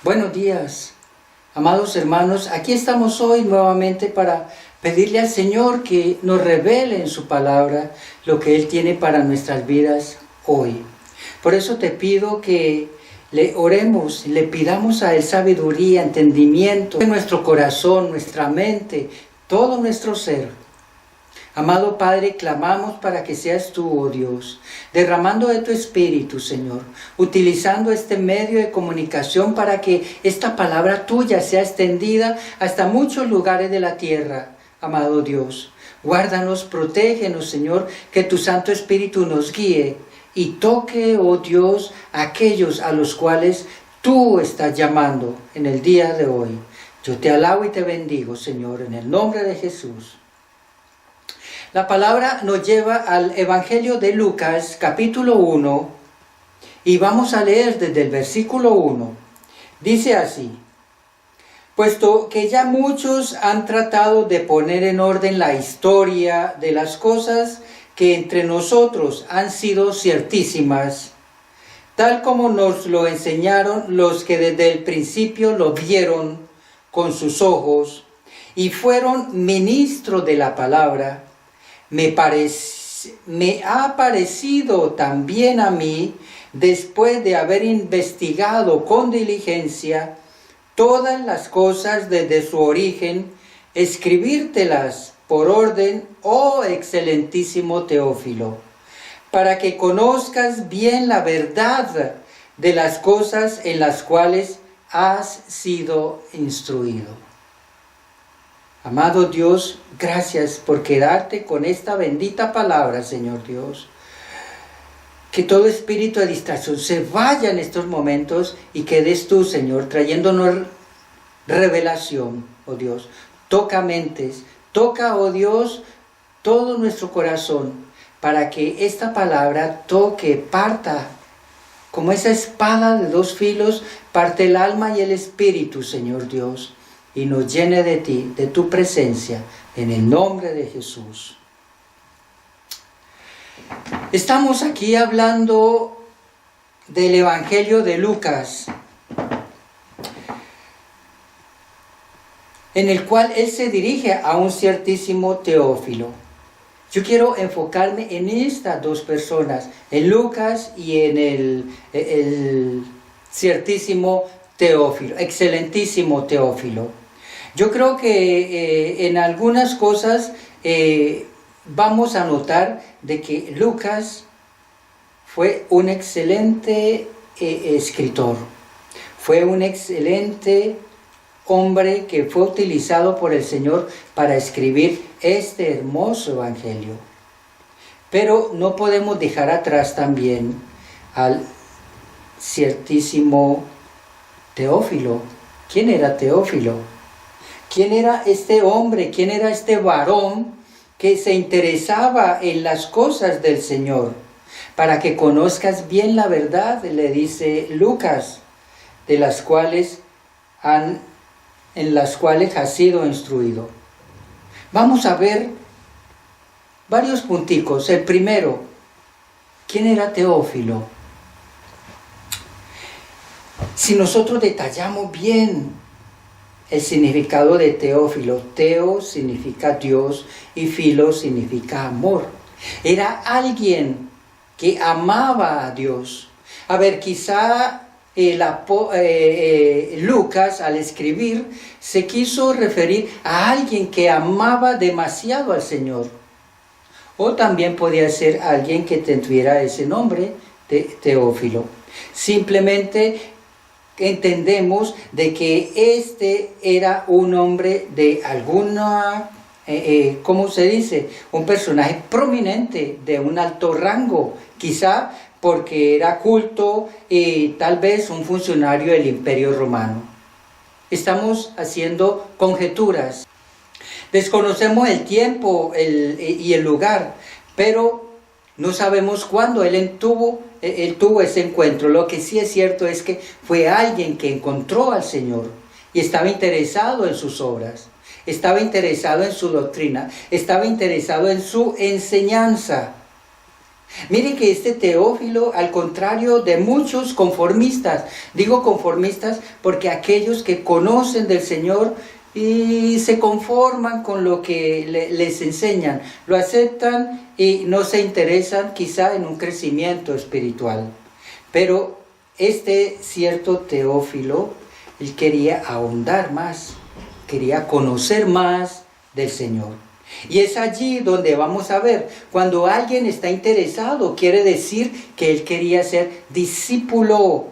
Buenos días, amados hermanos. Aquí estamos hoy nuevamente para pedirle al Señor que nos revele en su palabra lo que Él tiene para nuestras vidas hoy. Por eso te pido que le oremos, le pidamos a Él sabiduría, entendimiento en nuestro corazón, nuestra mente, todo nuestro ser. Amado Padre, clamamos para que seas tú, oh Dios, derramando de tu Espíritu, Señor, utilizando este medio de comunicación para que esta palabra tuya sea extendida hasta muchos lugares de la tierra, amado Dios. Guárdanos, protégenos, Señor, que tu Santo Espíritu nos guíe y toque, oh Dios, a aquellos a los cuales tú estás llamando en el día de hoy. Yo te alabo y te bendigo, Señor, en el nombre de Jesús. La palabra nos lleva al Evangelio de Lucas, capítulo 1, y vamos a leer desde el versículo 1. Dice así: puesto que ya muchos han tratado de poner en orden la historia de las cosas que entre nosotros han sido ciertísimas, tal como nos lo enseñaron los que desde el principio lo vieron con sus ojos y fueron ministros de la palabra, me ha parecido también a mí, después de haber investigado con diligencia todas las cosas desde su origen, escribírtelas por orden, oh excelentísimo Teófilo, para que conozcas bien la verdad de las cosas en las cuales has sido instruido. Amado Dios, gracias por quedarte con esta bendita palabra, Señor Dios. Que todo espíritu de distracción se vaya en estos momentos y quedes tú, Señor, trayéndonos revelación, oh Dios. Toca mentes, toca, oh Dios, todo nuestro corazón, para que esta palabra toque, parta, como esa espada de dos filos, parte el alma y el espíritu, Señor Dios, y nos llene de ti, de tu presencia, en el nombre de Jesús. Estamos aquí hablando del Evangelio de Lucas, en el cual él se dirige a un ciertísimo Teófilo. Yo quiero enfocarme en estas dos personas, en Lucas y en el ciertísimo Teófilo, excelentísimo Teófilo. Yo creo que en algunas cosas vamos a notar de que Lucas fue un excelente escritor, fue un excelente hombre que fue utilizado por el Señor para escribir este hermoso evangelio. Pero no podemos dejar atrás también al ciertísimo Teófilo. ¿Quién era Teófilo? ¿Quién era este hombre? ¿Quién era este varón que se interesaba en las cosas del Señor? Para que conozcas bien la verdad, le dice Lucas, en las cuales has sido instruido. Vamos a ver varios punticos. El primero, ¿quién era Teófilo? Si nosotros detallamos bien el significado de Teófilo, Teo significa Dios y Filo significa amor. Era alguien que amaba a Dios. A ver, quizá Lucas al escribir se quiso referir a alguien que amaba demasiado al Señor. O también podía ser alguien que tuviera ese nombre de Teófilo. Simplemente entendemos de que este era un hombre de alguna, ¿cómo se dice? Un personaje prominente de un alto rango, quizá porque era culto y tal vez un funcionario del Imperio Romano. Estamos haciendo conjeturas. Desconocemos el tiempo y el lugar, pero no sabemos cuándo él tuvo ese encuentro. Lo que sí es cierto es que fue alguien que encontró al Señor y estaba interesado en sus obras, estaba interesado en su doctrina, estaba interesado en su enseñanza. Mire que este Teófilo, al contrario de muchos conformistas, digo conformistas porque aquellos que conocen del Señor y se conforman con lo que les enseñan, lo aceptan y no se interesan quizá en un crecimiento espiritual. Pero este cierto Teófilo, él quería ahondar más, quería conocer más del Señor. Y es allí donde vamos a ver, cuando alguien está interesado, quiere decir que él quería ser discípulo.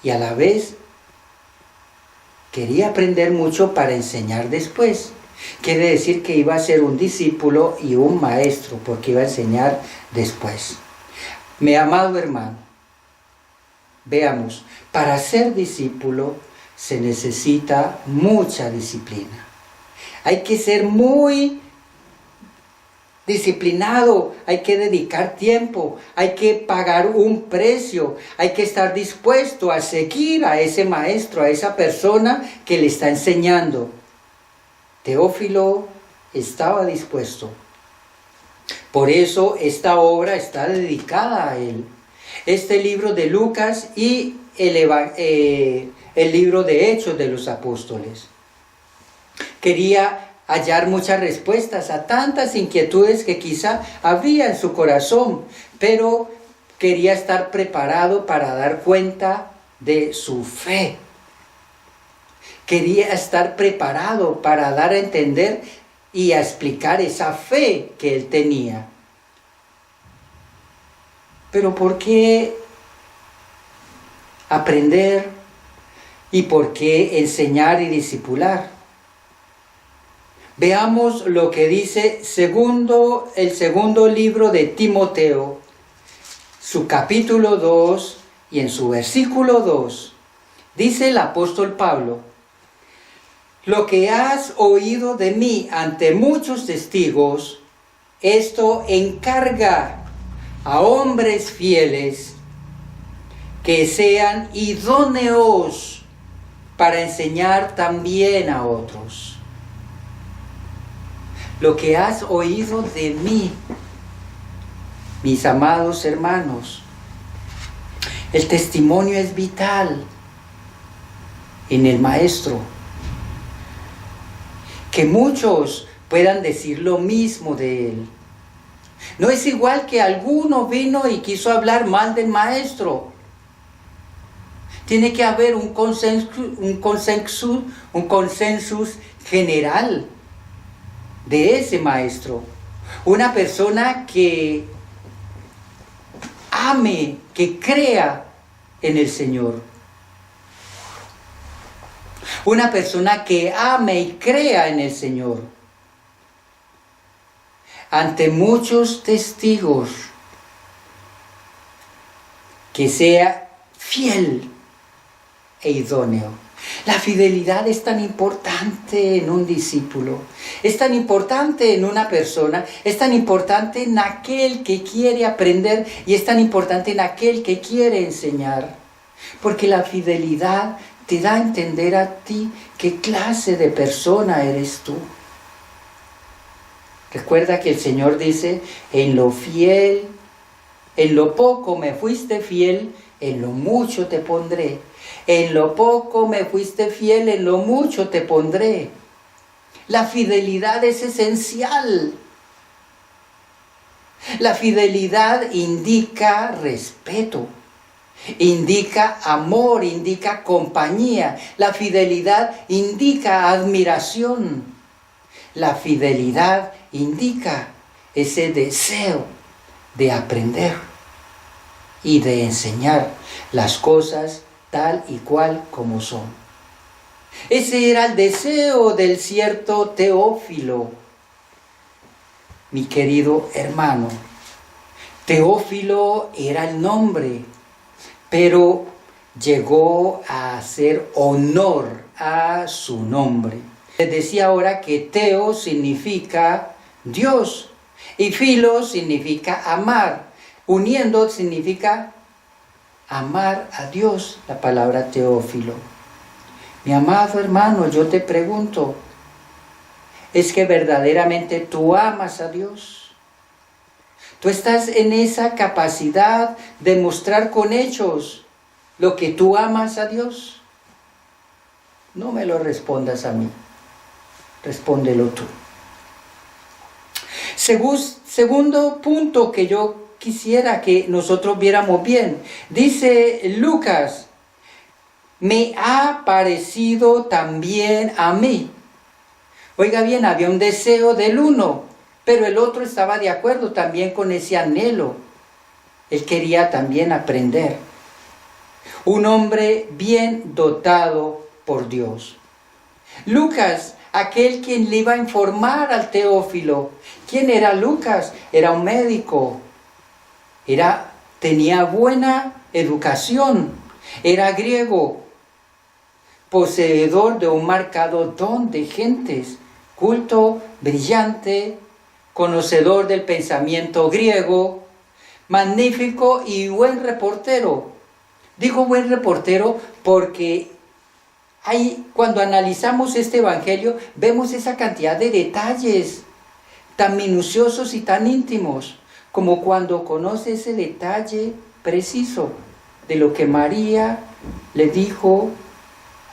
Y a la vez quería aprender mucho para enseñar después. Quiere decir que iba a ser un discípulo y un maestro, porque iba a enseñar después. Mi amado hermano, veamos, para ser discípulo se necesita mucha disciplina. Hay que ser muy disciplinado, hay que dedicar tiempo, hay que pagar un precio, hay que estar dispuesto a seguir a ese maestro, a esa persona que le está enseñando. Teófilo estaba dispuesto. Por eso esta obra está dedicada a él. Este libro de Lucas y el libro de Hechos de los Apóstoles. Quería hallar muchas respuestas a tantas inquietudes que quizá había en su corazón, pero quería estar preparado para dar cuenta de su fe. Quería estar preparado para dar a entender y a explicar esa fe que él tenía. Pero ¿por qué aprender y por qué enseñar y discipular? Veamos lo que dice el segundo libro de Timoteo, su capítulo 2 y en su versículo 2. Dice el apóstol Pablo: lo que has oído de mí ante muchos testigos, esto encarga a hombres fieles que sean idóneos para enseñar también a otros. Lo que has oído de mí, mis amados hermanos, el testimonio es vital en el maestro. Que muchos puedan decir lo mismo de él. No es igual que alguno vino y quiso hablar mal del maestro. Tiene que haber un consensus general de ese maestro. Una persona que ame, que crea en el Señor. Una persona que ame y crea en el Señor. Ante muchos testigos, que sea fiel e idóneo. La fidelidad es tan importante en un discípulo, es tan importante en una persona, es tan importante en aquel que quiere aprender y es tan importante en aquel que quiere enseñar. Porque la fidelidad te da a entender a ti qué clase de persona eres tú. Recuerda que el Señor dice: en lo fiel, en lo poco me fuiste fiel, en lo mucho te pondré. En lo poco me fuiste fiel, en lo mucho te pondré. La fidelidad es esencial. La fidelidad indica respeto, indica amor, indica compañía. La fidelidad indica admiración. La fidelidad indica ese deseo de aprender y de enseñar las cosas tal y cual como son. Ese era el deseo del cierto Teófilo, mi querido hermano. Teófilo era el nombre, pero llegó a hacer honor a su nombre. Les decía ahora que Teo significa Dios y Filo significa amar. Uniendo significa amar a Dios, la palabra Teófilo. Mi amado hermano, yo te pregunto, es que verdaderamente tú amas a Dios. Tú estás en esa capacidad de mostrar con hechos lo que tú amas a Dios. No me lo respondas a mí, respóndelo tú. Segundo punto que yo quisiera que nosotros viéramos bien. Dice Lucas, me ha parecido también a mí. Oiga bien, había un deseo del uno, pero el otro estaba de acuerdo también con ese anhelo. Él quería también aprender. Un hombre bien dotado por Dios. Lucas, aquel quien le iba a informar al Teófilo. ¿Quién era Lucas? Era un médico. Tenía buena educación. Era griego. Poseedor de un marcado don de gentes. Culto, brillante, conocedor del pensamiento griego, magnífico y buen reportero. Digo buen reportero porque cuando analizamos este evangelio, vemos esa cantidad de detalles tan minuciosos y tan íntimos, como cuando conoce ese detalle preciso de lo que María le dijo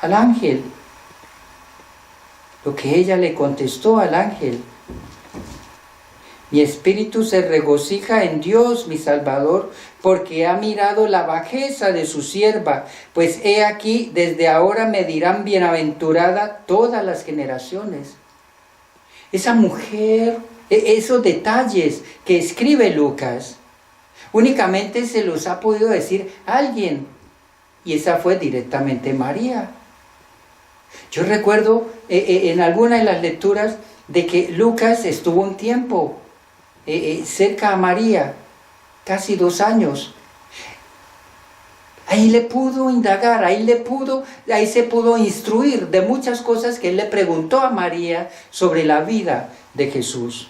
al ángel, lo que ella le contestó al ángel. Mi espíritu se regocija en Dios, mi Salvador, porque ha mirado la bajeza de su sierva, pues he aquí, desde ahora me dirán bienaventurada todas las generaciones. Esa mujer, esos detalles que escribe Lucas, únicamente se los ha podido decir alguien, y esa fue directamente María. Yo recuerdo en alguna de las lecturas de que Lucas estuvo un tiempo cerca a María, casi 2 años. Ahí le pudo indagar, ahí se pudo instruir de muchas cosas que él le preguntó a María sobre la vida de Jesús.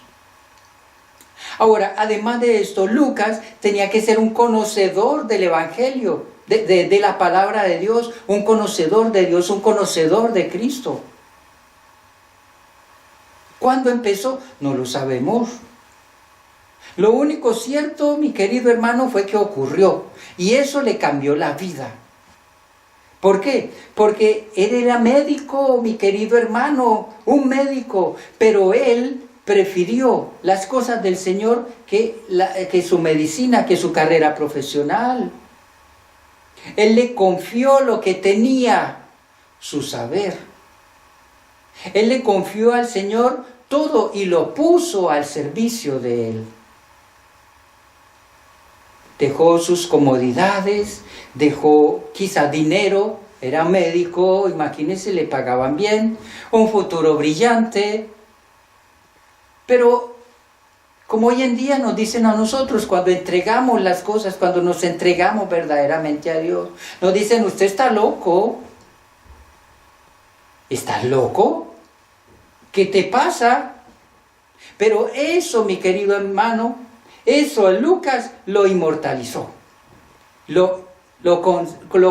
Ahora, además de esto, Lucas tenía que ser un conocedor del Evangelio, de la palabra de Dios, un conocedor de Dios, un conocedor de Cristo. ¿Cuándo empezó? No lo sabemos. Lo único cierto, mi querido hermano, fue que ocurrió. Y eso le cambió la vida. ¿Por qué? Porque él era médico, mi querido hermano, un médico. Pero él prefirió las cosas del Señor que su medicina, que su carrera profesional. Él le confió lo que tenía, su saber. Él le confió al Señor todo y lo puso al servicio de Él. Dejó sus comodidades, dejó quizá dinero, era médico, imagínense, le pagaban bien, un futuro brillante. Pero como hoy en día nos dicen a nosotros, cuando entregamos las cosas, cuando nos entregamos verdaderamente a Dios, nos dicen, usted está loco. ¿Estás loco? ¿Qué te pasa? Pero eso, mi querido hermano, eso Lucas lo inmortalizó. Lo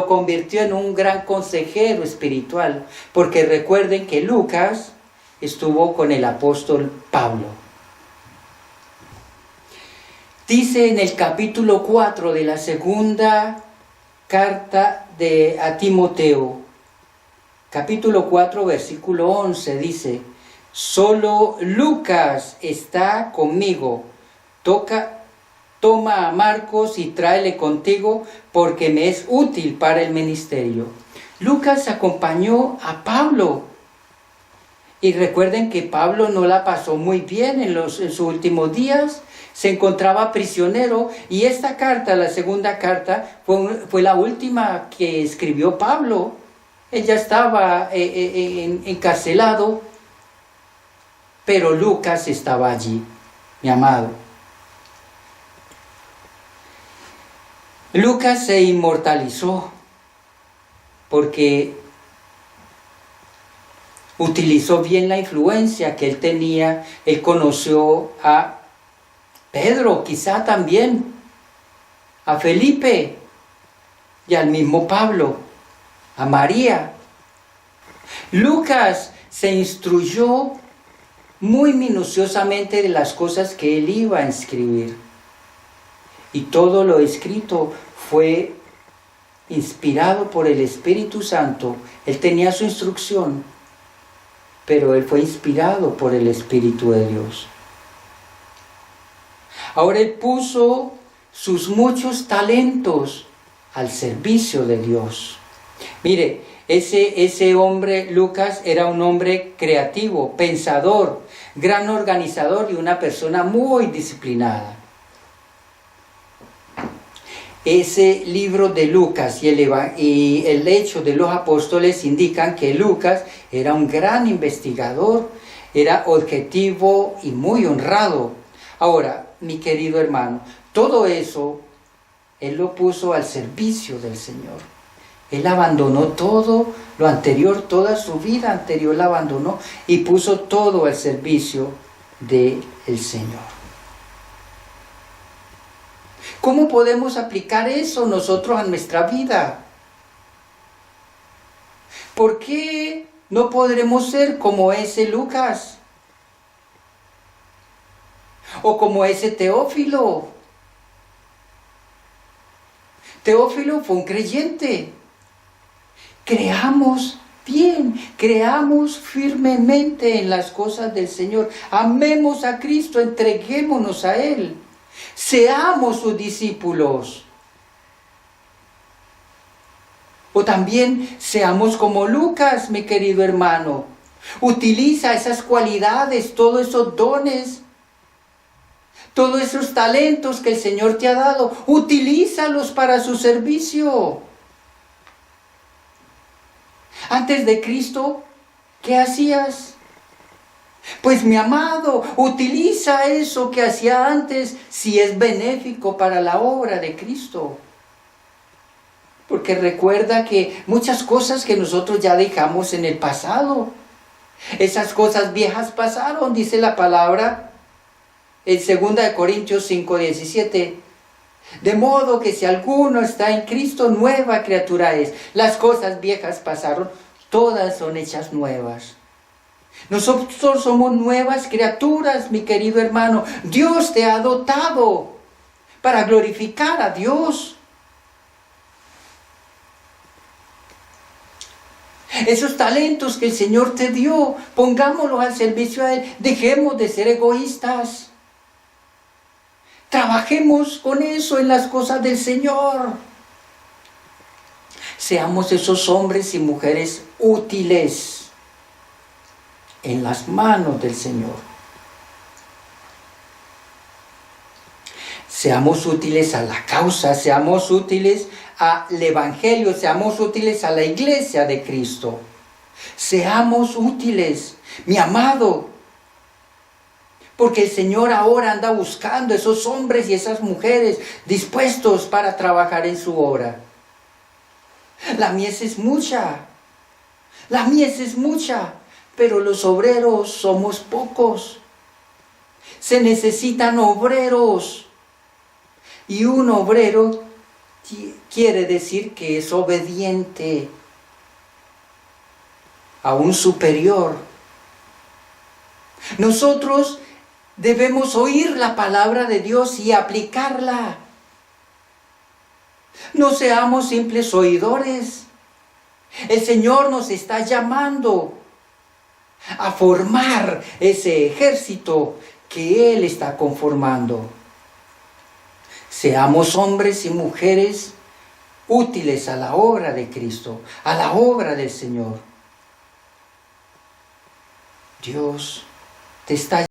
convirtió en un gran consejero espiritual, porque recuerden que Lucas estuvo con el apóstol Pablo. Dice en el capítulo 4 de la segunda carta a Timoteo, capítulo 4, versículo 11, dice, solo Lucas está conmigo, toma a Marcos y tráele contigo, porque me es útil para el ministerio. Lucas acompañó a Pablo. Y recuerden que Pablo no la pasó muy bien en sus últimos días. Se encontraba prisionero y esta carta, la segunda carta, fue la última que escribió Pablo. Él ya estaba encarcelado, pero Lucas estaba allí, mi amado. Lucas se inmortalizó porque utilizó bien la influencia que él tenía. Él conoció a Pedro, quizá también, a Felipe y al mismo Pablo, a María. Lucas se instruyó muy minuciosamente de las cosas que él iba a escribir. Y todo lo escrito fue inspirado por el Espíritu Santo. Él tenía su instrucción, pero él fue inspirado por el Espíritu de Dios. Ahora él puso sus muchos talentos al servicio de Dios. Mire, ese hombre, Lucas, era un hombre creativo, pensador, gran organizador y una persona muy disciplinada. Ese libro de Lucas y el Hecho de los Apóstoles indican que Lucas era un gran investigador, era objetivo y muy honrado. Ahora, mi querido hermano, todo eso él lo puso al servicio del Señor. Él abandonó todo lo anterior, toda su vida anterior la abandonó y puso todo al servicio del Señor. ¿Cómo podemos aplicar eso nosotros a nuestra vida? ¿Por qué no podremos ser como ese Lucas? O como ese Teófilo. Teófilo fue un creyente. Creamos bien, creamos firmemente en las cosas del Señor. Amemos a Cristo, entreguémonos a Él. Seamos sus discípulos. O también seamos como Lucas, mi querido hermano. Utiliza esas cualidades, todos esos dones, todos esos talentos que el Señor te ha dado. Utilízalos para su servicio. Antes de Cristo, ¿qué hacías? Pues mi amado, utiliza eso que hacía antes si es benéfico para la obra de Cristo. Porque recuerda que muchas cosas que nosotros ya dejamos en el pasado, esas cosas viejas pasaron, dice la palabra en 2 Corintios 5:17. De modo que si alguno está en Cristo, nueva criatura es. Las cosas viejas pasaron, todas son hechas nuevas. Nosotros somos nuevas criaturas, mi querido hermano. Dios te ha dotado para glorificar a Dios. Esos talentos que el Señor te dio, pongámoslos al servicio de Él. Dejemos de ser egoístas. Trabajemos con eso en las cosas del Señor. Seamos esos hombres y mujeres útiles en las manos del Señor. Seamos útiles a la causa, seamos útiles al Evangelio, seamos útiles a la iglesia de Cristo. Seamos útiles, mi amado, porque el Señor ahora anda buscando esos hombres y esas mujeres dispuestos para trabajar en su obra. La mies es mucha, pero los obreros somos pocos. Se necesitan obreros. Y un obrero quiere decir que es obediente a un superior. Nosotros debemos oír la palabra de Dios y aplicarla. No seamos simples oidores. El Señor nos está llamando a formar ese ejército que Él está conformando. Seamos hombres y mujeres útiles a la obra de Cristo, a la obra del Señor. Dios te está